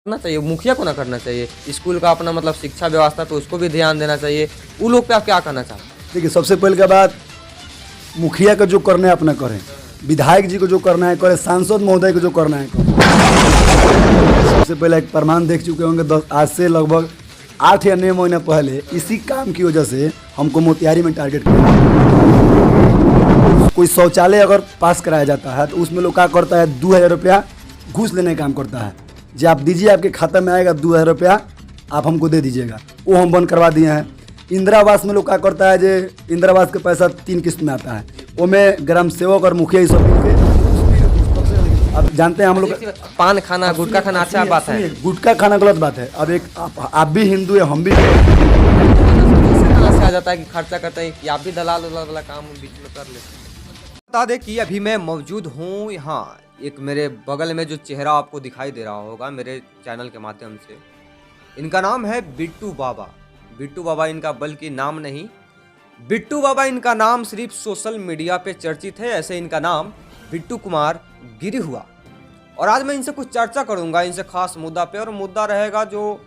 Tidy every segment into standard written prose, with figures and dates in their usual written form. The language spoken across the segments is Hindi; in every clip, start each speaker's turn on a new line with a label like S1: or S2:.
S1: करना चाहिए, मुखिया को ना करना चाहिए। स्कूल का अपना मतलब शिक्षा व्यवस्था पे उसको भी ध्यान देना चाहिए। उन लोग पे आप क्या कहना चाहते हैं?
S2: देखिए, सबसे पहले का बात, मुखिया का जो करना है अपना करें, विधायक जी को जो करना है करें, सांसद महोदय को जो करना है करें। सबसे पहले एक प्रमाण देख चुके होंगे, आज से लगभग 8 या 9 महीने पहले इसी काम की वजह से हमको मोतिहारी में टारगेट किया। कोई शौचालय अगर पास कराया जाता है तो उसमें लोग क्या करता है, 2000 रुपया घूस लेने का काम करता है। जी आप दीजिए, आपके खाता में आएगा 2000 रुपया, आप हमको दे दीजिएगा। वो हम बंद करवा दिए हैं। इंदिरा आवास में लोग क्या करता है, जो इंदिरा आवास का पैसा 3 किस्त में आता है, वो में ग्राम सेवक और मुखिया सब मिलके, अब जानते हैं हम लोग,
S1: पान खाना, गुटखा खाना अच्छा बात है।
S2: गुटखा खाना गलत बात है। अब एक आप भी हिंदू है, हम भी
S1: कहाँ से आ जाता है कि खर्चा करते हैं कि आप भी दलाल वाला काम बीच में कर लेते हैं। बता दें कि अभी मैं मौजूद हूँ यहाँ, एक मेरे बगल में जो चेहरा आपको दिखाई दे रहा होगा मेरे चैनल के माध्यम से, इनका नाम है बिट्टू बाबा। बिट्टू बाबा इनका बल्कि नाम नहीं, बिट्टू बाबा इनका नाम सिर्फ सोशल मीडिया पे चर्चित है, ऐसे इनका नाम बिट्टू कुमार गिरी हुआ। और आज मैं इनसे कुछ चर्चा करूंगा, इनसे खास मुद्दा पे, और मुद्दा रहेगा जो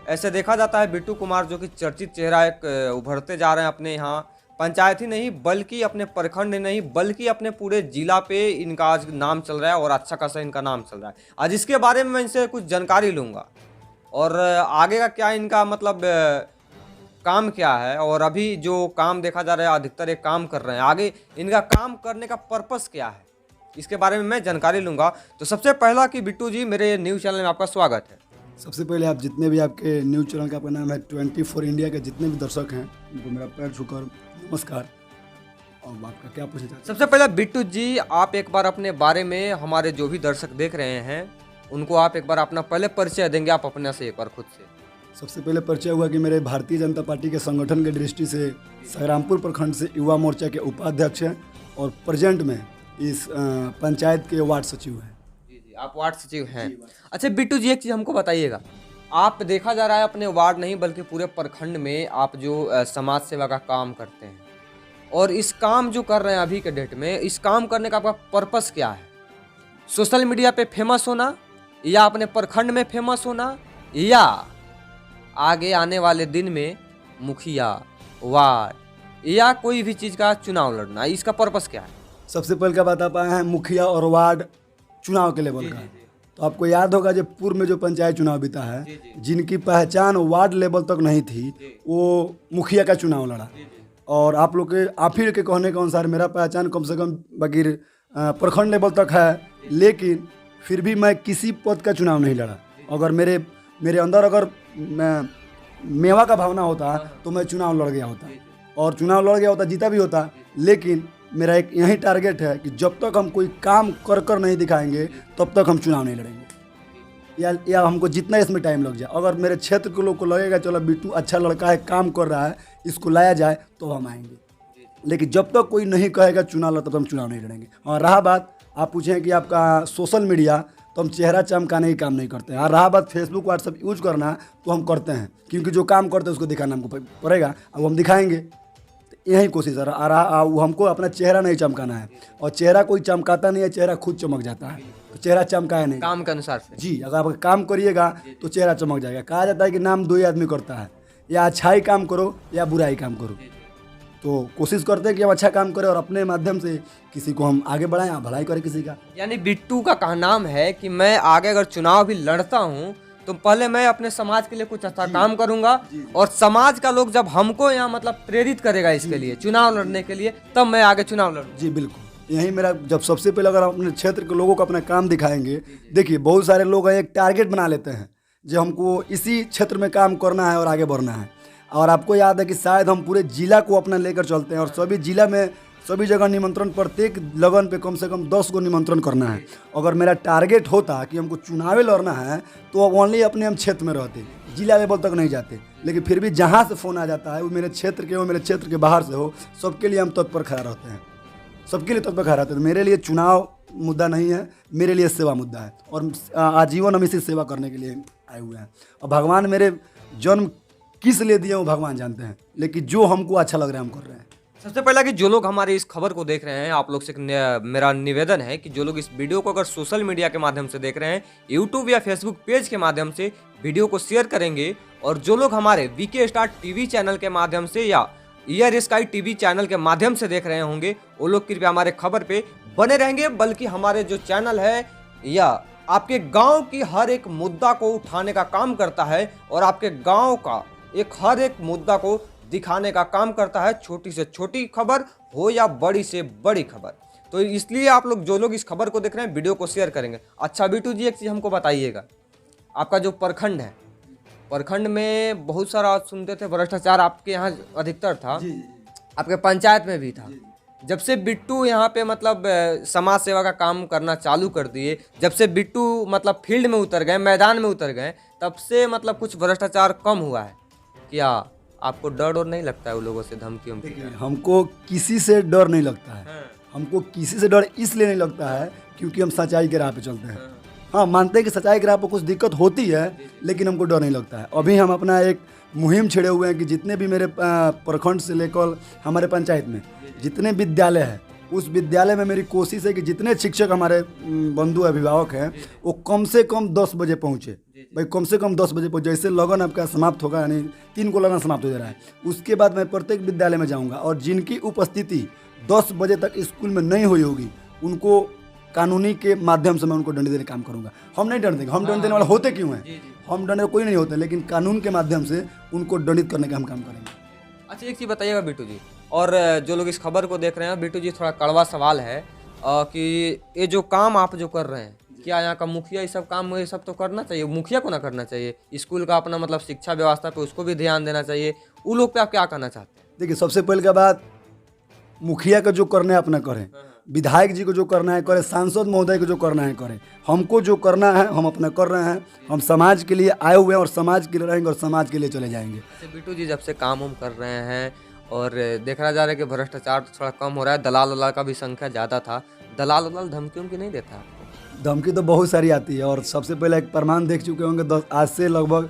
S1: ऐसे देखा जाता है बिट्टू कुमार जो कि चर्चित चेहरा एक उभरते जा रहे हैं अपने यहाँ पंचायत ही नहीं बल्कि अपने प्रखंड नहीं बल्कि अपने पूरे जिला पे इनका आज नाम चल रहा है और अच्छा खासा इनका नाम चल रहा है। आज इसके बारे में मैं इनसे कुछ जानकारी लूँगा और आगे का क्या इनका मतलब काम क्या है, और अभी जो काम देखा जा रहा है अधिकतर एक काम कर रहे हैं, आगे इनका काम करने का पर्पस क्या है, इसके बारे में मैं जानकारी लूँगा। तो सबसे पहला कि बिट्टू जी, मेरे न्यूज़ चैनल में आपका स्वागत है।
S2: सबसे पहले आप जितने भी आपके न्यूज़ चैनल का आपका नाम है 24 इंडिया के जितने भी दर्शक हैं उनको मेरा पैर छूकर नमस्कार। और आपका क्या पूछना चाहते हैं?
S1: सबसे पहले बिट्टू जी, आप एक बार अपने बारे में हमारे जो भी दर्शक देख रहे हैं उनको आप एक बार अपना पहले परिचय देंगे, आप अपने से एक बार खुद से।
S2: सबसे पहले परिचय हुआ कि मेरे भारतीय जनता पार्टी के संगठन के दृष्टि से संग्रामपुर प्रखंड से युवा मोर्चा के उपाध्यक्ष हैं और प्रेजेंट में इस पंचायत के वार्ड सचिव हैं।
S1: जी, आप वार्ड सचिव हैं। अच्छा बिट्टू जी, एक चीज़ हमको बताइएगा, आप देखा जा रहा है अपने वार्ड नहीं बल्कि पूरे प्रखंड में आप जो समाज सेवा का काम करते हैं, और इस काम जो कर रहे हैं अभी के डेट में, इस काम करने का आपका पर्पस क्या है? सोशल मीडिया पे फेमस होना, या अपने प्रखंड में फेमस होना, या आगे आने वाले दिन में मुखिया, वार्ड या कोई भी चीज़ का चुनाव लड़ना, इसका पर्पस क्या है?
S2: सबसे पहले का बात आप आए हैं मुखिया और वार्ड चुनाव के लेवल का। तो आपको याद होगा जब पूर्व में जो पंचायत चुनाव बीता है, जिनकी पहचान वार्ड लेवल तक नहीं थी, वो मुखिया का चुनाव लड़ा। और आप लोग के आप ही के कहने के अनुसार मेरा पहचान कम से कम बगैर प्रखंड लेवल तक है, लेकिन फिर भी मैं किसी पद का चुनाव नहीं लड़ा। अगर मेरे अंदर अगर मेवा का भावना होता तो मैं चुनाव लड़ गया होता, और चुनाव लड़ गया होता, जीता भी होता। लेकिन मेरा एक यही टारगेट है कि जब तक हम कोई काम कर नहीं दिखाएंगे तब तक हम चुनाव नहीं लड़ेंगे, या हमको जितना इसमें टाइम लग जाए। अगर मेरे क्षेत्र के लोग को लगेगा चलो बिट्टू अच्छा लड़का है, काम कर रहा है, इसको लाया जाए, तो हम आएंगे। लेकिन जब तक कोई नहीं कहेगा चुनाव लड़, तब हम चुनाव नहीं लड़ेंगे। और रहा बात, आप पूछें कि आपका सोशल मीडिया, तो हम चेहरा चमकाने की काम नहीं करते हैं। और रहा बात फेसबुक व्हाट्सएप यूज करना, तो हम करते हैं, क्योंकि जो काम करते हैं उसको दिखाना हमको पड़ेगा, अब हम दिखाएंगे। तो यही कोशिश है। हमको अपना चेहरा नहीं चमकाना है, और चेहरा कोई चमकाता नहीं है, चेहरा खुद चमक जाता है। तो चेहरा चमकाए नहीं,
S1: काम के अनुसार से।
S2: जी, अगर आप काम करिएगा तो चेहरा चमक जाएगा। कहा जाता है कि नाम 2 ही आदमी करता है, या अच्छाई काम करो या बुराई काम करो। तो कोशिश करते हैं कि हम अच्छा काम करें और अपने माध्यम से किसी को हम आगे बढ़ाएं, भलाई करें किसी का।
S1: यानी बिट्टू का कहना है कि मैं आगे अगर चुनाव भी लड़ता हूं तो पहले मैं अपने समाज के लिए कुछ अच्छा काम करूंगा, और समाज का लोग जब हमको यहाँ मतलब प्रेरित करेगा इसके लिए, चुनाव लड़ने के लिए, तब मैं आगे चुनाव लड़ूंगा।
S2: जी बिल्कुल, यही मेरा जब सबसे पहले अगर अपने क्षेत्र के लोगों को अपना काम दिखाएंगे। देखिए, बहुत सारे लोग एक टारगेट बना लेते हैं जो हमको इसी क्षेत्र में काम करना है और आगे बढ़ना है। और आपको याद है कि शायद हम पूरे जिला को अपना लेकर चलते हैं, और सभी जिला में सभी जगह निमंत्रण, प्रत्येक लगन पे कम से कम 10 को निमंत्रण करना है। अगर मेरा टारगेट होता कि हमको चुनाव लड़ना है तो ओनली अपने हम क्षेत्र में रहते, जिला लेवल तक नहीं जाते। लेकिन फिर भी जहाँ से फ़ोन आ जाता है, वो मेरे क्षेत्र के हो, मेरे क्षेत्र के बाहर से हो, सबके लिए हम तत्पर खड़ा रहते हैं, सबके लिए तत्पर खड़ा रहते हैं। मेरे लिए चुनाव मुद्दा नहीं है, मेरे लिए सेवा मुद्दा है, और आजीवन हम इसी सेवा करने के लिए आए हुए हैं। और भगवान मेरे जन्म किस लिए दिए वो भगवान जानते हैं, लेकिन जो हमको अच्छा लग रहा है हम कर रहे हैं।
S1: सबसे पहला कि जो लोग हमारे इस खबर को देख रहे हैं, आप लोग से मेरा निवेदन है कि जो लोग इस वीडियो को अगर सोशल मीडिया के माध्यम से देख रहे हैं, यूट्यूब या फेसबुक पेज के माध्यम से वीडियो को शेयर करेंगे, और जो लोग हमारे वीके स्टार टीवी चैनल के माध्यम से या ईयर स्काई टीवी चैनल के माध्यम से देख रहे होंगे, वो लोग कृपया हमारे खबर पे बने रहेंगे। बल्कि हमारे जो चैनल है या आपके गांव की हर एक मुद्दा को उठाने का काम करता है और आपके गांव का हर एक मुद्दा को दिखाने का काम करता है, छोटी से छोटी खबर हो या बड़ी से बड़ी खबर। तो इसलिए आप लोग जो लोग इस खबर को देख रहे हैं, वीडियो को शेयर करेंगे। अच्छा बिट्टू जी, एक चीज़ हमको बताइएगा, आपका जो प्रखंड है, प्रखंड में बहुत सारा सुनते थे भ्रष्टाचार आपके यहाँ अधिकतर था, आपके पंचायत में भी था। जब से बिट्टू यहाँ पे मतलब समाज सेवा का काम करना चालू कर दिए, जब से बिट्टू मतलब फील्ड में उतर गए, मैदान में उतर गए, तब से मतलब कुछ भ्रष्टाचार कम हुआ है क्या? आपको डर और नहीं लगता है वो लोगों से, धमकी उमकी?
S2: हमको किसी से डर नहीं लगता है। हमको किसी से डर इसलिए नहीं लगता है क्योंकि हम सच्चाई के राह पे चलते हैं। हाँ, मानते हैं कि सच्चाई के राह पे कुछ दिक्कत होती है, लेकिन हमको डर नहीं लगता है। अभी हम अपना एक मुहिम छेड़े हुए हैं कि जितने भी मेरे प्रखंड से लेकर हमारे पंचायत में जितने विद्यालय हैं, उस विद्यालय में मेरी कोशिश है कि जितने शिक्षक हमारे बंधु अभिभावक हैं, वो कम से कम 10 बजे पहुँचे। भाई कम से कम 10 बजे पहुँचे। जैसे लगन आपका समाप्त होगा, यानी 3 को लगन समाप्त हो जा रहा है, उसके बाद मैं प्रत्येक विद्यालय में जाऊँगा और जिनकी उपस्थिति 10 बजे तक स्कूल में नहीं हुई होगी, उनको कानूनी के माध्यम से मैं उनको दंड देने का काम करूँगा। हम नहीं दंड देंगे, हम दंड देने वाले होते क्यों हैं? हम दंड कोई नहीं होते, लेकिन कानून के माध्यम से उनको दंडित करने का हम काम करेंगे।
S1: अच्छा, एक चीज़ बताइएगा बिट्टू जी, और जो लोग इस खबर को देख रहे हैं, बिट्टू जी थोड़ा कड़वा सवाल है कि ये जो काम आप जो कर रहे हैं, क्या यहाँ का मुखिया ये सब काम, ये सब तो करना चाहिए, मुखिया को ना करना चाहिए? स्कूल का अपना मतलब शिक्षा व्यवस्था पे उसको भी ध्यान देना चाहिए। उन लोग पे आप क्या कहना चाहते हैं?
S2: देखिए, सबसे पहले का बात, मुखिया का जो करना है अपना करें, विधायक जी को जो करना है करें, सांसद महोदय को जो करना है करें। हमको जो करना है हम अपना कर रहे हैं। हम समाज के लिए आए हुए हैं और समाज के लिए रहेंगे और समाज के लिए चले जाएंगे।
S1: बिट्टू जी, जब से काम उम कर रहे हैं और देखा जा रहा है कि भ्रष्टाचार तो थोड़ा कम हो रहा है, दलाल वलाल का भी संख्या ज़्यादा था, दलाल वलाल धमकी उमकी नहीं देता?
S2: धमकी तो बहुत सारी आती है, और सबसे पहले एक प्रमाण देख चुके होंगे, आज से लगभग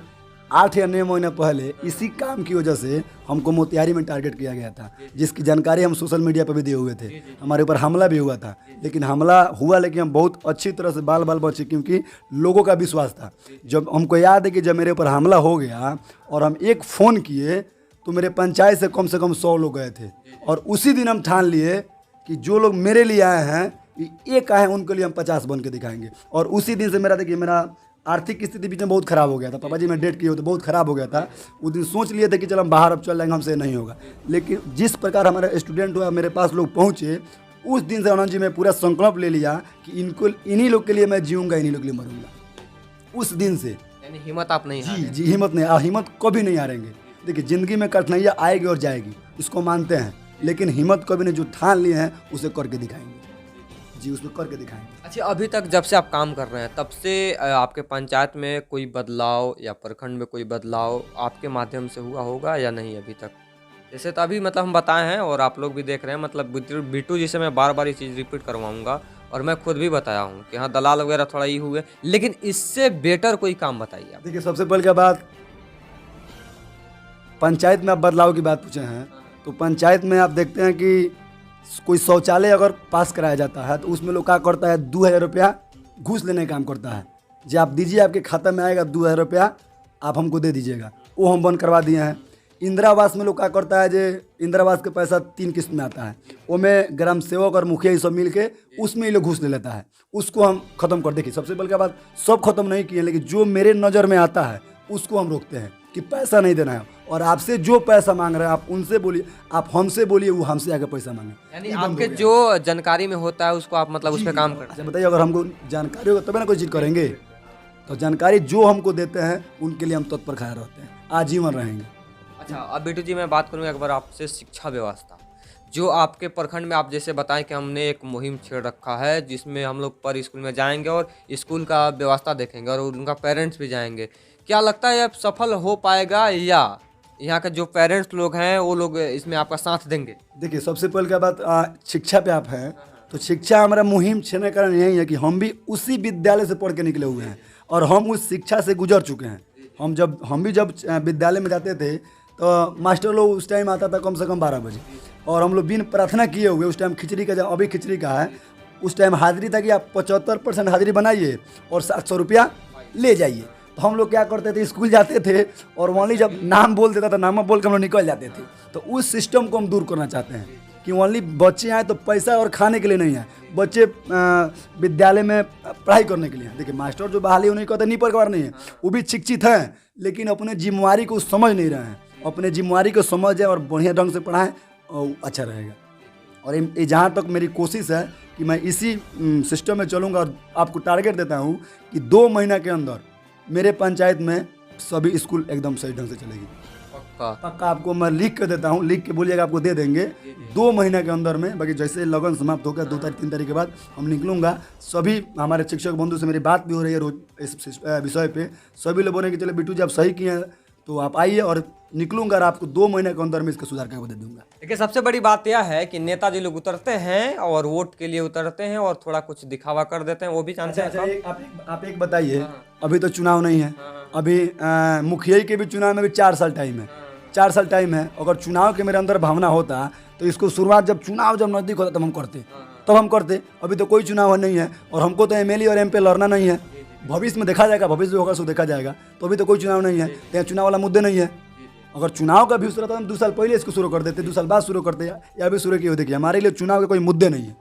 S2: 8 या 9 महीने पहले इसी काम की वजह से हमको मोतिहारी में टारगेट किया गया था, जिसकी जानकारी हम सोशल मीडिया पर भी दिए हुए थे। हमारे ऊपर हमला भी हुआ था, लेकिन हमला हुआ, लेकिन हम बहुत अच्छी तरह से बाल बचे, क्योंकि लोगों का विश्वास था। जब हमको याद है कि जब मेरे ऊपर हमला हो गया और हम एक फ़ोन किए तो मेरे पंचायत से कम 100 लोग गए थे, और उसी दिन हम ठान लिए कि जो लोग मेरे लिए आए हैं, एक आए हैं, उनके लिए हम 50 बन के दिखाएंगे। और उसी दिन से मेरा आर्थिक स्थिति बीच में बहुत ख़राब हो गया था। पापा जी मैं डेट किए होते, बहुत ख़राब हो गया था। उस दिन सोच लिए थे कि चल हम बाहर अब चल जाएंगे, हमसे नहीं होगा। लेकिन जिस प्रकार हमारे स्टूडेंट हुआ, मेरे पास लोग पहुँचे, उस दिन से आनंद जी मैं पूरा संकल्प ले लिया कि इन्हीं लोग के लिए मैं जीऊँगा, इन्हीं लोग के लिए मरूँगा। उस दिन से
S1: यानी हिम्मत आप नहीं?
S2: जी, हिम्मत नहीं, हिम्मत कभी नहीं हारेंगे। देखिए, ज़िंदगी में कठिनाइयाँ आएगी और जाएगी, इसको मानते हैं, लेकिन हिम्मत कभी नहीं। जो ठान लिए हैं उसे करके दिखाएंगे जी, उसको करके दिखाएंगे।
S1: अच्छा, अभी तक जब से आप काम कर रहे हैं, तब से आपके पंचायत में कोई बदलाव या प्रखंड में कोई बदलाव आपके माध्यम से हुआ होगा या नहीं अभी तक? जैसे तो अभी मतलब हम बताए हैं और आप लोग भी देख रहे हैं, मतलब बिट्टू जी से मैं बार बार ये चीज़ रिपीट करवाऊँगा, और मैं खुद भी बताया हूँ कि हाँ दलाल वगैरह थोड़ा ही हुए, लेकिन इससे बेटर कोई काम बताइए आप।
S2: देखिए, सबसे पहले क्या बात, पंचायत में आप बदलाव की बात पूछे हैं, तो पंचायत में आप देखते हैं कि कोई शौचालय अगर पास कराया जाता है तो उसमें लोग क्या करता है, 2000 रुपया घूस लेने का काम करता है। जो आप दीजिए, आपके खाता में आएगा 2000 रुपया, आप हमको दे दीजिएगा, वो हम बंद करवा दिए हैं। इंदिरा आवास में लोग क्या करता है, जो इंदिरा आवास के पैसा 3 किस्त में आता है, वो में ग्राम सेवक और मुखिया ये सब मिल के उसमें ये लोग घूस ले लेता है, उसको हम ख़त्म कर। देखिए, सबसे पहले क्या बात, सब खत्म नहीं किए, लेकिन जो मेरे नज़र में आता है उसको हम रोकते हैं कि पैसा नहीं देना है। और आपसे जो पैसा मांग रहे हैं आप उनसे बोलिए, आप हमसे बोलिए, वो हमसे आके पैसा मांगे।
S1: यानी आपके जो जानकारी में होता है उसको आप मतलब उस पर काम करते हैं?
S2: अच्छा बताइए, अगर हमको जानकारी होगा तभी ना कोई चीज़ करेंगे। तो जानकारी जो हमको देते हैं उनके लिए हम तत्पर खड़े रहते हैं, आजीवन रहेंगे।
S1: अच्छा, अब बिट्टू जी मैं बात करूँगा एक बार आपसे शिक्षा व्यवस्था, जो आपके प्रखंड में आप जैसे बताएं कि हमने एक मुहिम छेड़ रखा है जिसमें हम लोग पर स्कूल में जाएंगे और स्कूल का व्यवस्था देखेंगे और उनका पेरेंट्स भी जाएंगे। क्या लगता है अब सफल हो पाएगा या यहाँ के जो पेरेंट्स लोग हैं वो लोग इसमें आपका साथ देंगे?
S2: देखिए, सबसे पहले क्या बात, शिक्षा पे आप हैं, तो शिक्षा हमारा मुहिम छेड़ने का कारण यही है कि हम भी उसी विद्यालय से पढ़ के निकले हुए हैं और हम उस शिक्षा से गुजर चुके हैं। हम भी जब विद्यालय में जाते थे तो मास्टर लोग उस टाइम आता था कम से कम 12 बजे, और हम लोग बिन प्रार्थना किए हुए उस टाइम खिचड़ी का, जब अभी खिचड़ी का है, उस टाइम हाजिरी था कि आप 75% हाजिरी बनाइए और 700 रुपया ले जाइए। तो हम लोग क्या करते थे, स्कूल जाते थे और ओनली जब नाम बोल देता था, नाम बोल के हम लोग निकल जाते थे। तो उस सिस्टम को हम दूर करना चाहते हैं कि ओनली बच्चे आए तो पैसा और खाने के लिए नहीं है, बच्चे विद्यालय में पढ़ाई करने के लिए। देखिए मास्टर जो बहाली उन्हें कहते नहीं परवार नहीं है, वो भी शिक्षित हैं लेकिन अपने जिम्मेवारी को समझ नहीं रहे हैं। अपने जिम्मेवारी को समझें और बढ़िया ढंग से पढ़ाएं और अच्छा रहेगा। और ये जहाँ तक मेरी कोशिश है कि मैं इसी सिस्टम में चलूँगा और आपको टारगेट देता हूँ कि 2 महीना के अंदर मेरे पंचायत में सभी स्कूल एकदम सही ढंग से चलेगी। पक्का आपको मैं लिख के देता हूँ, लिख के बोलिएगा आपको दे देंगे 2 महीना के अंदर में। बाकी जैसे लगन समाप्त होकर 2 तारीख 3 तारीख के बाद हम निकलूँगा। सभी हमारे शिक्षक बंधु से मेरी बात भी हो रही है रोज इस विषय पे। सभी लोग बोल रहे हैं कि चलो बिट्टू जी आप सही किए हैं तो आप आइए, और निकलूंगा और आपको 2 महीने के अंदर में इसका सुधार करके दे दूंगा।
S1: देखिए सबसे बड़ी बात यह है कि नेताजी लोग उतरते हैं और वोट के लिए उतरते हैं और थोड़ा कुछ दिखावा कर देते हैं, वो भी जानते हैं।
S2: आप एक बताइए, अभी तो चुनाव नहीं है, अभी मुखिया के भी चुनाव में भी 4 साल टाइम है, 4 साल टाइम है। अगर चुनाव के मेरे अंदर भावना होता तो इसको शुरुआत जब नजदीक होता तब हम करते। अभी तो कोई चुनाव नहीं है और हमको तो एमएलए और एमपी लड़ना नहीं है। भविष्य में देखा जाएगा, भविष्य जो होगा सो देखा जाएगा। तो अभी तो कोई चुनाव नहीं है, तो चुनाव वाला मुद्दे नहीं है। अगर चुनाव का भी रहता तो हम 2 साल पहले इसको शुरू कर देते, 2 साल बाद शुरू करते या अभी शुरू किए। देखिए हमारे लिए चुनाव के कोई मुद्दे नहीं है।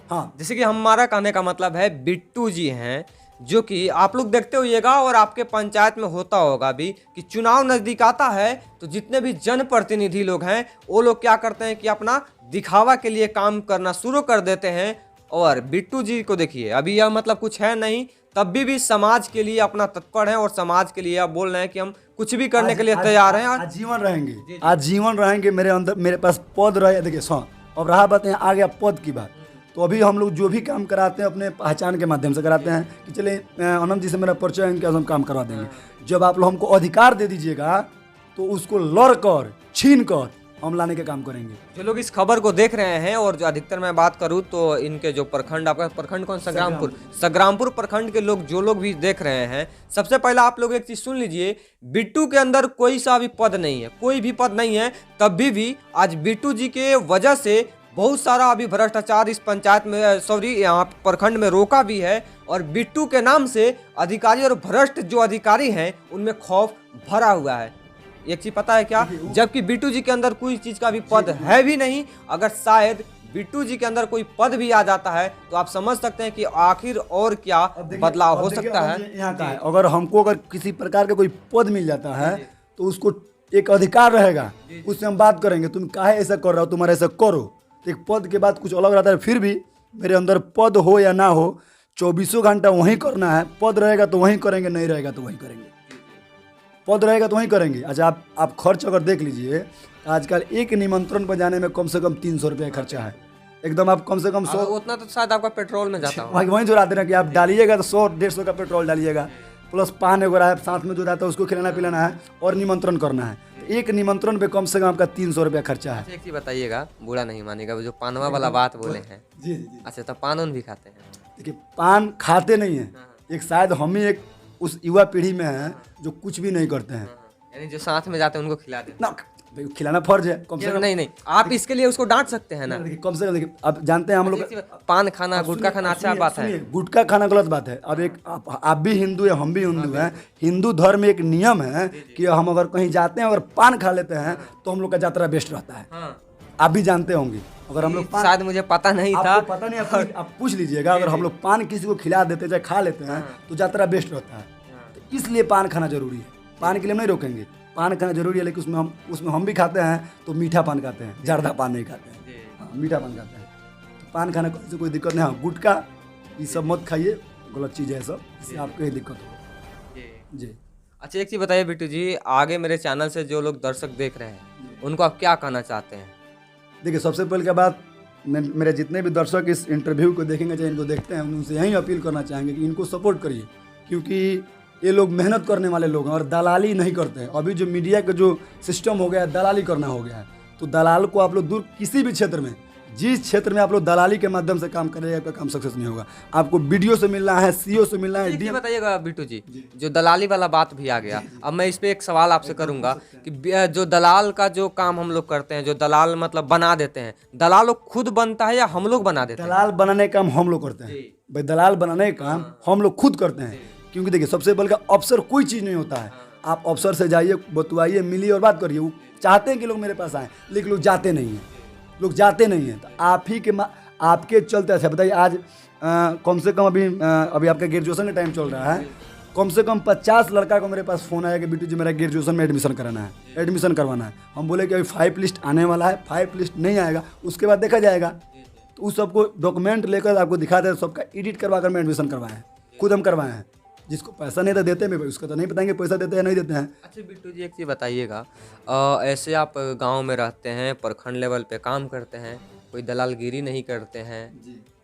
S2: हाँ,
S1: जैसे कि हमारा कहने का मतलब है बिट्टू जी हैं, जो कि आप लोग देखते होइएगा और आपके पंचायत में होता होगा भी कि चुनाव नज़दीक आता है तो जितने भी जनप्रतिनिधि लोग हैं वो लोग क्या करते हैं कि अपना दिखावा के लिए काम करना शुरू कर देते हैं। और बिट्टू जी को देखिए, अभी यह मतलब कुछ है नहीं, तब भी समाज के लिए अपना तत्पर है और समाज के लिए आप बोल रहे हैं कि हम कुछ भी करने के लिए तैयार हैं।
S2: आजीवन रहेंगे, आजीवन रहेंगे। मेरे अंदर मेरे पास पद रहे। देखिए अब रहा बात यहाँ आ गया पद की बात, तो अभी हम लोग जो भी काम कराते हैं अपने पहचान के माध्यम से कराते हैं कि चले आनंद जी से मेरा परिचय है, इनके हम काम करवा देंगे। जब आप लोग हमको अधिकार दे दीजिएगा तो उसको लड़ कर छीन कर हम लाने के काम करेंगे।
S1: जो लोग इस खबर को देख रहे हैं, और जो अधिकतर मैं बात करूं तो इनके जो प्रखंड, आपका प्रखंड कौन? संग्रामपुर प्रखंड के लोग जो लोग भी देख रहे हैं, सबसे पहला आप लोग एक चीज सुन लीजिए, बिट्टू के अंदर कोई सा भी पद नहीं है, कोई भी पद नहीं है। तब भी आज बिट्टू जी के वजह से बहुत सारा अभी भ्रष्टाचार इस पंचायत में, सॉरी यहाँ प्रखंड में रोका भी है। और बिट्टू के नाम से अधिकारी और भ्रष्ट जो अधिकारी हैं उनमें खौफ भरा हुआ है। एक चीज पता है क्या? जबकि बिट्टू जी के अंदर कोई चीज का भी पद है भी नहीं। अगर शायद बिट्टू जी के अंदर कोई पद भी आ जाता है तो आप समझ सकते हैं कि आखिर और क्या बदलाव हो सकता है।
S2: यहाँ का है, अगर हमको अगर किसी प्रकार का कोई पद मिल जाता है तो उसको एक अधिकार रहेगा, उससे हम बात करेंगे, तुम काहे ऐसा कर रहे हो, तुम्हारे ऐसा करो। तो एक पद के बाद कुछ अलग रहता है। फिर भी मेरे अंदर पद हो या ना हो, 24 घंटा वहीं करना है। पद रहेगा तो वहीं करेंगे, नहीं रहेगा तो वहीं करेंगे। पद रहेगा तो वहीं करेंगे। अच्छा आप खर्च अगर देख लीजिए, आजकल एक निमंत्रण पर जाने में कम से कम 300 रुपये खर्चा है। एकदम आप कम से कम 100,
S1: उतना तो शायद आपका पेट्रोल में जाता है।
S2: वहीं जो रहते ना कि आप डालिएगा तो 100-150 का पेट्रोल डालिएगा, प्लस पान वगैरह है साथ में जो रहता है उसको खिलाना पिलाना है और निमंत्रण करना है। एक निमंत्रण पे कम से कम आपका 300 रुपया खर्चा है।
S1: एक चीज बताइएगा, बुरा नहीं मानेगा, जो पानवा वाला बात बोले हैं।
S2: जी।
S1: अच्छा, तो पान भी खाते हैं?
S2: देखिए पान खाते नहीं है, एक शायद हम ही एक उस युवा पीढ़ी में है जो कुछ भी नहीं करते हैं।
S1: यानी जो साथ में जाते हैं उनको खिला देते
S2: ना, खिलाना फर्ज है कम से कम।
S1: नहीं, आप इसके लिए उसको डांट सकते हैं ना।
S2: कम से कम देखिए, अब जानते हैं हम लोग
S1: पान खाना, गुटखा खाना अच्छा बात है।
S2: गुटखा खाना गलत बात है। अब एक आप भी हिंदू है, हम भी हिंदू हैं। हिंदू धर्म में एक नियम है कि हम अगर कहीं जाते हैं अगर पान खा लेते हैं तो हम लोग का यात्रा बेस्ट रहता है। आप भी जानते होंगे। अगर हम लोग
S1: शायद मुझे पता नहीं था,
S2: पता नहीं, आप पूछ लीजिएगा। अगर हम लोग पान किसी को खिला देते चाहे खा लेते हैं तो यात्रा बेस्ट रहता है। तो इसलिए पान खाना जरूरी है। पान के लिए हम नहीं रोकेंगे, पान खाना जरूरी है, लेकिन उसमें हम भी खाते हैं तो मीठा पान खाते हैं, जर्दा पान नहीं खाते हैं। हाँ, मीठा पान खाते हैं। तो पान खाने से कोई दिक्कत नहीं। हाँ, गुटखा ये सब मत खाइए, गलत चीज़ है सब, इससे आपको ही दिक्कत हो। जी।
S1: अच्छा एक चीज़ बताइए बिट्टू जी, आगे मेरे चैनल से जो लोग दर्शक देख रहे हैं उनको आप क्या कहना चाहते हैं?
S2: देखिए सबसे पहले क्या बात, मेरे जितने भी दर्शक इस इंटरव्यू को देखेंगे चाहे इनको देखते हैं, उनसे यही अपील करना चाहेंगे कि इनको सपोर्ट करिए, क्योंकि ये लोग मेहनत करने वाले लोग हैं और दलाली नहीं करते हैं। अभी जो मीडिया का जो सिस्टम हो गया है, दलाली करना हो गया है। तो दलाल को आप लोग दूर, किसी भी क्षेत्र में जिस क्षेत्र में आप लोग दलाली के माध्यम से काम करेंगे आपका काम सक्सेस नहीं होगा। आपको बीडीओ से मिलना है, सीओ से मिलना है,
S1: एक चीज बताइएगा बिट्टू जी, जो दलाली वाला बात भी आ गया, अब मैं इस पे एक सवाल आपसे करूंगा कि जो दलाल का जो काम हम लोग करते हैं, जो दलाल मतलब बना देते हैं, दलाल लोग खुद बनता है या हम लोग बना देते हैं?
S2: दलाल बनाने का काम हम लोग करते हैं भाई, दलाल बनाने का काम हम लोग खुद करते हैं। क्योंकि देखिए सबसे पहले का अफसर कोई चीज़ नहीं होता है। आप अफसर से जाइए, बतवाइए, मिलिए और बात करिए। वो चाहते हैं कि लोग मेरे पास आए, लेकिन लोग जाते नहीं हैं, लोग जाते नहीं हैं। तो आप ही के आपके चलते ऐसा बताइए। आज कम से कम अभी आपका ग्रेजुएशन का टाइम चल रहा है, कम से कम 50 लड़का को मेरे पास फ़ोन आया कि बिट्टू जी मेरा ग्रेजुएशन में एडमिशन कराना है, एडमिशन करवाना है। हम बोले कि अभी 5 लिस्ट आने वाला है, 5 लिस्ट नहीं आएगा, उसके बाद देखा जाएगा। तो उस सबको डॉक्यूमेंट लेकर आपको दिखा दे, सबका एडिट करवा कर मैं एडमिशन करवाए हैं, खुद हम करवाए हैं। जिसको पैसा नहीं तो देते हैं, उसका तो नहीं बताएंगे पैसा देते हैं नहीं देते हैं।
S1: अच्छा बिट्टू जी, एक चीज़ बताइएगा, ऐसे आप गांव में रहते हैं, प्रखंड लेवल पे काम करते हैं, कोई दलालगिरी नहीं करते हैं,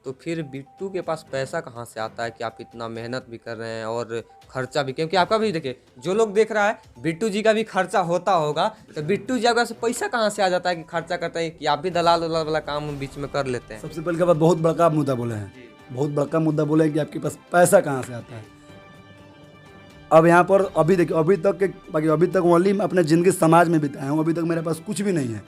S1: तो फिर बिट्टू के पास पैसा कहाँ से आता है कि आप इतना मेहनत भी कर रहे हैं और खर्चा भी? क्योंकि आपका भी देखिए, जो लोग देख रहा है बिट्टू जी का भी खर्चा होता होगा, तो बिट्टू जी का से पैसा कहाँ से आ जाता है कि खर्चा करते हैं कि आप भी दलाल उलाल वाला काम बीच में कर लेते हैं?
S2: सबसे पहले का बहुत बड़का मुद्दा बोले हैं, बहुत बड़का मुद्दा बोले हैं कि आपके पास पैसा कहाँ से आता है। अब यहाँ पर अभी देखिए, अभी तक ओनली मैं अपने ज़िंदगी समाज में बिताया हूँ, अभी तक मेरे पास कुछ भी नहीं है।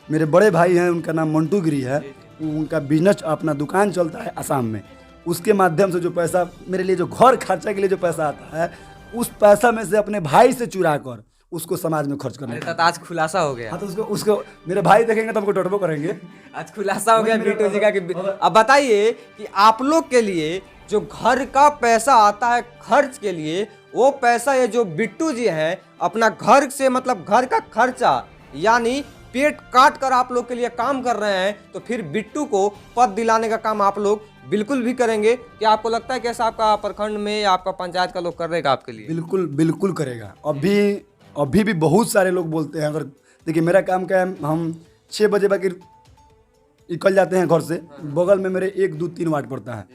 S2: मेरे बड़े भाई हैं, उनका नाम मंटू गिरी है, उनका बिजनेस अपना दुकान चलता है असम में। उसके माध्यम से जो पैसा मेरे लिए, जो घर खर्चा के लिए जो पैसा आता है, उस पैसा में से अपने भाई से चुरा कर उसको समाज में खर्च करने का।
S1: तो आज खुलासा हो गया।
S2: हाँ, तो उसको मेरे भाई देखेंगे तो हमको टोटबो करेंगे।
S1: आज खुलासा हो गया बिट्टू जी का कि अब बताइए कि आप लोग के लिए जो घर का पैसा आता है खर्च के लिए, वो पैसा ये जो बिट्टू जी हैं अपना घर से मतलब घर का खर्चा यानी पेट काट कर आप लोग के लिए काम कर रहे हैं, तो फिर बिट्टू को पद दिलाने का काम आप लोग बिल्कुल भी करेंगे? क्या आपको लगता है कि ऐसा आपका प्रखंड में या आपका पंचायत का लोग करेगा आपके लिए?
S2: बिल्कुल बिल्कुल करेगा। अभी भी बहुत सारे लोग बोलते हैं। अगर देखिए मेरा काम क्या है, हम 6 बजे बाकी निकल जाते हैं घर से, बगल में मेरे 1, 2, 3 वार्ड पड़ता है,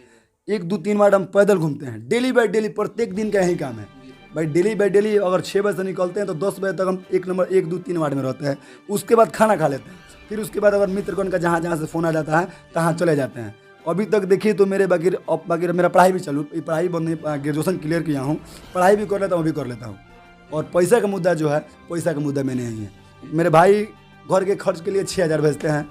S2: 1, 2, 3 वार्ड हम पैदल घूमते हैं डेली बाई डेली, प्रत्येक दिन का यही काम है भाई। डेली बाई डेली अगर 6 बजे से निकलते हैं तो 10 बजे तक हम 1 नंबर 1, 2, 3 वार्ड में रहते हैं। उसके बाद खाना खा लेते हैं, फिर उसके बाद अगर मित्रगण का जहाँ जहाँ से फ़ोन आ जाता है तहाँ चले जाते हैं। अभी तक देखिए तो मेरे बाकी मेरा पढ़ाई भी चालू, पढ़ाई बंद, ग्रेजुएशन क्लियर किया हूँ, पढ़ाई भी कर लेता हूँ, अभी कर लेता हूँ। और पैसा का मुद्दा जो है, पैसा का मुद्दा में नहीं है। मेरे भाई घर के खर्च के लिए 6,000 भेजते हैं,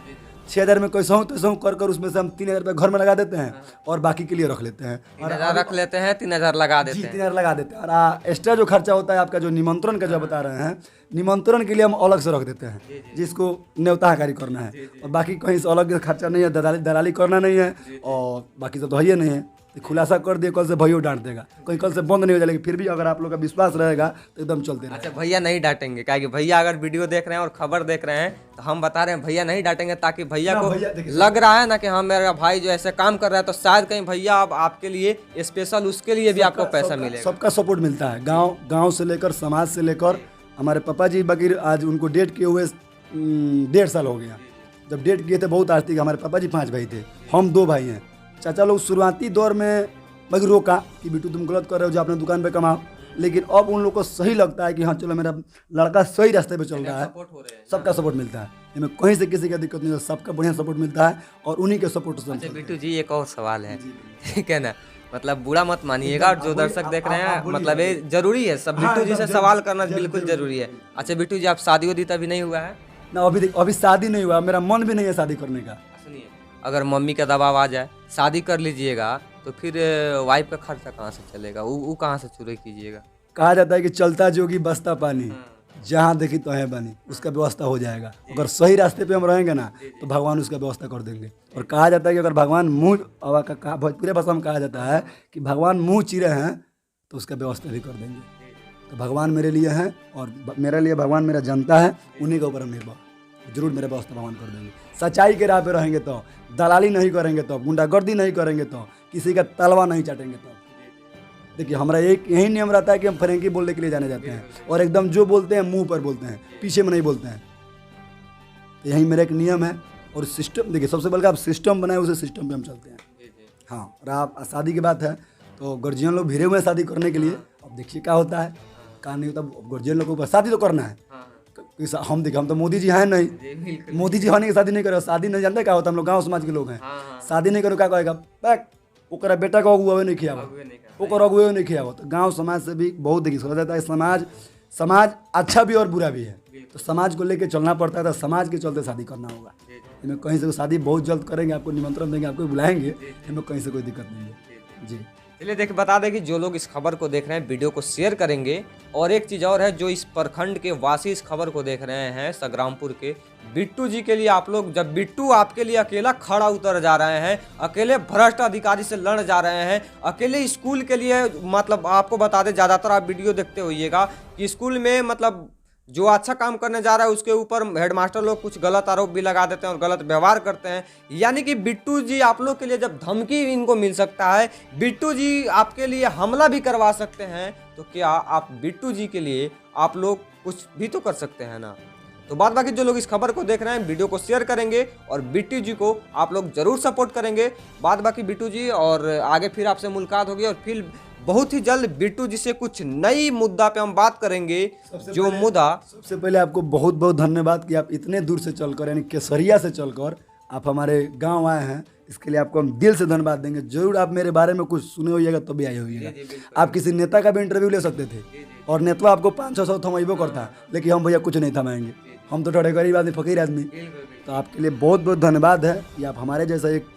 S2: 6,000 में कैसा हूँ तैसा हूँ कर कर उसमें से हम 3,000 रुपये घर में लगा देते हैं और बाकी के लिए रख लेते हैं।
S1: 3,000 रख लेते हैं, 3,000 लगा देते हैं।
S2: 3,000 लगा देते हैं। और एक्स्ट्रा जो खर्चा होता है आपका, जो निमंत्रण का जो बता रहे हैं, निमंत्रण के लिए हम अलग से रख देते हैं, जिसको न्योताकारी करना है। और बाकी कहीं से अलग खर्चा नहीं है, दलाली करना नहीं है, और बाकी सब तो है ही नहीं है। खुलासा कर दिए, कल से भैया डांट देगा, कहीं कल से बंद नहीं हो जाएगा। फिर भी अगर आप लोग का विश्वास रहेगा तो एकदम चलते रहेगा।
S1: अच्छा, भैया नहीं डांटेंगे? क्या कि भैया अगर वीडियो देख रहे हैं और खबर देख रहे हैं तो हम बता रहे हैं भैया नहीं डांटेंगे, ताकि भैया को लग रहा है ना कि हाँ मेरा भाई जो ऐसे काम कर रहा है, तो शायद कहीं भैया अब आपके लिए स्पेशल उसके लिए भी आपको पैसा मिलेगा।
S2: सबका सपोर्ट मिलता है, गाँव से लेकर, समाज से लेकर। हमारे पापा जी बगैर आज उनको डेट किए हुए 1.5 साल हो गया। जब डेट किए थे बहुत आज थी। हमारे पापा जी 5 भाई थे, हम 2 भाई हैं। चाचा लोग शुरुआती दौर में बगैर रोका कि बिट्टू तुम गलत कर रहे हो, जो अपने दुकान पे कमाओ, लेकिन अब उन लोग को सही लगता है कि हाँ चलो मेरा लड़का सही रास्ते पे चल रहा है। सबका सपोर्ट मिलता है, इनमें कहीं से किसी का दिक्कत नहीं है, सबका बढ़िया सपोर्ट मिलता है और उन्हीं के सपोर्ट से।
S1: अच्छा बिट्टू जी, एक और सवाल है, ठीक है ना, मतलब बुरा मत मानिएगा, और जो दर्शक देख रहे हैं मतलब ये जरूरी है, सब बिट्टू जी से सवाल करना बिल्कुल जरूरी है। अच्छा बिट्टू जी, आप शादी वादी तो अभी नहीं हुआ है
S2: ना? अभी शादी नहीं हुआ, मेरा मन भी नहीं है शादी करने का।
S1: सुनिए, अगर मम्मी का दबाव आ जाए शादी कर लीजिएगा, तो फिर वाइफ का खर्चा कहाँ से चलेगा? वो कहाँ से चुरे कीजिएगा?
S2: कहा जाता है कि चलता जोगी बसता पानी, जहाँ देखी तो है बनी, उसका व्यवस्था हो जाएगा। अगर सही रास्ते पे हम रहेंगे ना तो भगवान उसका व्यवस्था कर देंगे। और कहा जाता है कि अगर भगवान मुँह भोजपुरी भाषा में कहा जाता है कि भगवान मुँह चिरे हैं तो उसका व्यवस्था भी कर देंगे। तो भगवान मेरे लिए हैं और मेरे लिए भगवान मेरा जनता है, उन्हीं के ऊपर हम निर्भर, जरूर मेरा व्यवस्था भगवान कर देंगे। सच्चाई के राह पे रहेंगे तो, दलाली नहीं करेंगे तो, गुंडागर्दी नहीं करेंगे तो, किसी का तलवा नहीं चाटेंगे तो। देखिए हमारा एक यही नियम रहता है कि हम फ्रेंकी बोलने के लिए जाने जाते हैं, और एकदम जो बोलते हैं मुंह पर बोलते हैं, पीछे में नहीं बोलते हैं। तो यही मेरा एक नियम है। और सिस्टम देखिए, सबसे पहले आप सिस्टम बनाए, उसे सिस्टम पे हम चलते हैं। हाँ, और आप शादी की बात है तो गर्जियन लोग भिड़े हुए हैं शादी करने के लिए। अब देखिए क्या होता है, कहा नहीं होता, गर्जियन लोगों को शादी तो करना है, हम देखिए, हम तो मोदी जी हैं नहीं, मोदी जी होने की शादी नहीं करो, शादी नहीं जानते क्या होता, हम लोग गाँव समाज के लोग हैं, शादी नहीं करो क्या कहेगा, बैक ओकरा बेटा को अगुआ नहीं खिया, ओकर अगुए नहीं खिया। तो गाँव समाज से भी बहुत देखिए सोचा जाता है, समाज अच्छा भी और बुरा भी है, तो समाज को लेके चलना पड़ता है, तो समाज के चलते शादी करना होगा। हमें कहीं से शादी बहुत जल्द करेंगे, आपको निमंत्रण देंगे, आपको बुलाएंगे, हमें कहीं से कोई दिक्कत नहीं है जी।
S1: चलिए देखिए, बता दें कि जो लोग इस खबर को देख रहे हैं वीडियो को शेयर करेंगे। और एक चीज़ और है, जो इस प्रखंड के वासी इस खबर को देख रहे हैं संग्रामपुर के, बिट्टू जी के लिए आप लोग, जब बिट्टू आपके लिए अकेला खड़ा उतर जा रहे हैं, अकेले भ्रष्ट अधिकारी से लड़ जा रहे हैं, अकेले स्कूल के लिए, मतलब आपको बता दें, ज़्यादातर आप वीडियो देखते होइएगा कि स्कूल में मतलब जो अच्छा काम करने जा रहा है उसके ऊपर हेडमास्टर लोग कुछ गलत आरोप भी लगा देते हैं और गलत व्यवहार करते हैं। यानी कि बिट्टू जी आप लोग के लिए जब धमकी इनको मिल सकता है, बिट्टू जी आपके लिए हमला भी करवा सकते हैं, तो क्या आप बिट्टू जी के लिए आप लोग कुछ भी तो कर सकते हैं ना। तो बाद बाकी जो लोग इस खबर को देख रहे हैं वीडियो को शेयर करेंगे और बिट्टू जी को आप लोग जरूर सपोर्ट करेंगे। बाद बाकी बिट्टू जी और आगे फिर आपसे मुलाकात होगी और फिर बहुत ही जल्द बिट्टू जी से कुछ नई मुद्दा पे हम बात करेंगे। जो मुद्दा,
S2: सबसे पहले आपको बहुत बहुत धन्यवाद कि आप इतने दूर से चलकर, यानी केसरिया से चलकर आप हमारे गांव आए हैं, इसके लिए आपको हम दिल से धन्यवाद देंगे। जरूर आप मेरे बारे में कुछ सुने होइएगा तो भी आए होइएगा। आप किसी नेता का भी इंटरव्यू ले सकते थे और नेता आपको 500 थमाइबो करता, लेकिन हम भैया कुछ नहीं थमाएंगे, हम तो थोड़े गरीब आदमी, फकीर आदमी। तो आपके लिए बहुत बहुत धन्यवाद है कि आप हमारे जैसा एक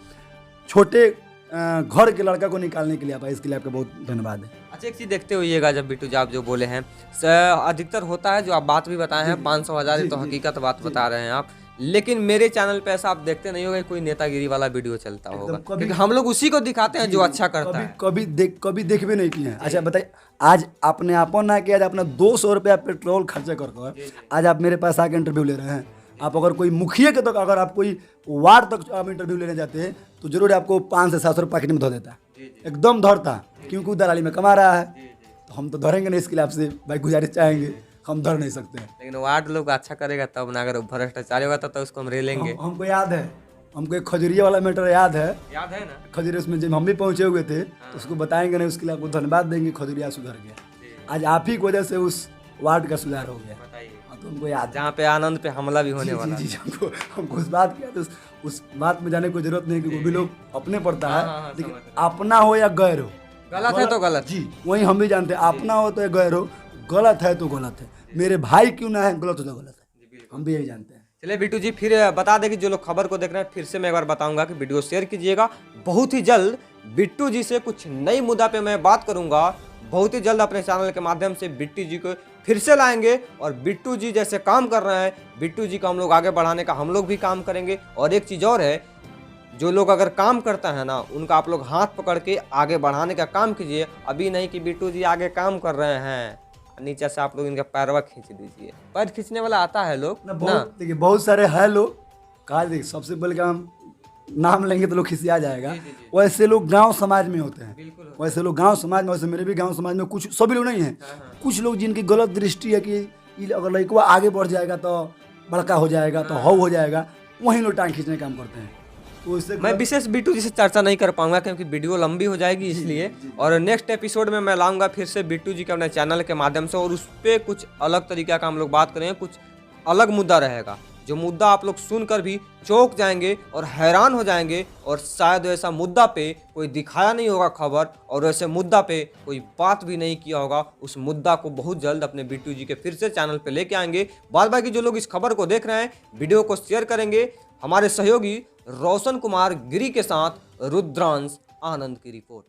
S2: छोटे घर के लड़का को निकालने के लिए आप आए, इसके लिए आपका बहुत धन्यवाद है।
S1: अच्छा एक चीज देखते होइएगा, जब बिट्टू जी आप जो बोले हैं अधिकतर होता है, जो आप बात भी बताए हैं 500,000 तो हकीकत बात बता रहे हैं आप, लेकिन मेरे चैनल पे ऐसा आप देखते नहीं होगा कोई नेतागिरी वाला वीडियो चलता होगा, क्योंकि हम लोग उसी को दिखाते हैं जो अच्छा करता है।
S2: कभी देख भी नहीं किए हैं। अच्छा बताइए, आज आपने आपन ना किया, आज अपना 200 रुपया पेट्रोल खर्चा कर आज आप मेरे पास आके इंटरव्यू ले रहे हैं। आप अगर कोई मुखिया के तक, अगर आप कोई वार्ड तक आप इंटरव्यू लेने जाते हैं तो जरूर आपको 500 से 700 रुपये पैकेट में धो देता है, एकदम धरता, क्योंकि वो दलाली में कमा रहा है। तो हम तो धरेंगे नहीं, इसके लिए आपसे भाई गुजारिश चाहेंगे, हम धर नहीं सकते हैं।
S1: लेकिन वार्ड लोग अच्छा करेगा तब ना, अगर भ्रष्टाचारी होगा तो उसको हम रे लेंगे।
S2: हमको याद है, हमको एक खजुरिया वाला मैटर याद है
S1: ना,
S2: खजुरिया, उसमें जब हम भी पहुंचे हुए थे तो उसको बताएंगे नहीं, उसके लिए आपको धन्यवाद देंगे। खजुरिया सुधर गया, आज आप ही की वजह से उस वार्ड का सुधार हो गया। तो उनको याद,
S1: जहाँ पे आनंद पे हमला भी होने वाला
S2: जी, हमको उस बात किया, तो उस बात में जाने की जरूरत नहीं, क्योंकि वो भी लोग अपने पड़ता है, लेकिन अपना हो या गैर हो,
S1: गलत है तो गलत
S2: जी, वही हम भी जानते हैं, अपना हो तो गैर हो, गलत है तो गलत है, मेरे भाई क्यों ना है, गलत हो तो गलत है, हम भी यही जानते हैं।
S1: चलिए बिट्टू जी, फिर बता दें कि जो लोग खबर को देख रहे हैं, फिर से मैं एक बार बताऊंगा कि वीडियो शेयर कीजिएगा। बहुत ही जल्द बिट्टू जी से कुछ नई मुद्दा पे मैं बात करूंगा, बहुत ही जल्द अपने चैनल के माध्यम से बिट्टू जी को फिर से लाएंगे और बिट्टू जी जैसे काम कर रहे हैं, बिट्टू जी को हम लोग आगे बढ़ाने का हम लोग भी काम करेंगे। और एक चीज़ और है, जो लोग अगर काम करता है ना, उनका आप लोग हाथ पकड़ के आगे बढ़ाने का काम कीजिए। अभी नहीं कि बिट्टू जी आगे काम कर रहे हैं, नीचे से आप लोग इनका पैरवा खींच दीजिए। पैर खींचने वाला आता है लोग ना,
S2: देखिए बहुत सारे हैं लोग, कहा देखिए सबसे पहले का हम नाम लेंगे तो लोग खिसिया जाएगा। वैसे लोग गांव समाज में होते हैं, वैसे लोग गांव समाज में, वैसे मेरे भी गांव समाज में कुछ, सभी लोग नहीं हैं, कुछ लोग जिनकी गलत दृष्टि है कि अगर लड़का आगे बढ़ जाएगा तो बड़का हो जाएगा, तो हव हो जाएगा, वहीं लोग टांग खींचने का काम करते हैं। तो इससे
S1: मैं विशेष बिट्टू जी से चर्चा नहीं कर पाऊंगा क्योंकि वीडियो लंबी हो जाएगी, इसलिए। और नेक्स्ट एपिसोड में मैं लाऊंगा फिर से बिट्टू जी के अपने चैनल के माध्यम से, और उस पर कुछ अलग तरीका का हम लोग बात करेंगे, कुछ अलग मुद्दा रहेगा, जो मुद्दा आप लोग सुनकर भी चौंक जाएंगे और हैरान हो जाएंगे। और शायद ऐसा मुद्दा पे कोई दिखाया नहीं होगा खबर, और ऐसे मुद्दा पे कोई बात भी नहीं किया होगा। उस मुद्दा को बहुत जल्द अपने बिट्टू जी के फिर से चैनल पे लेके आएंगे। बाद बाकी जो लोग इस खबर को देख रहे हैं, वीडियो को शेयर करेंगे। हमारे सहयोगी रोशन कुमार गिरी के साथ रुद्रांश आनंद की रिपोर्ट।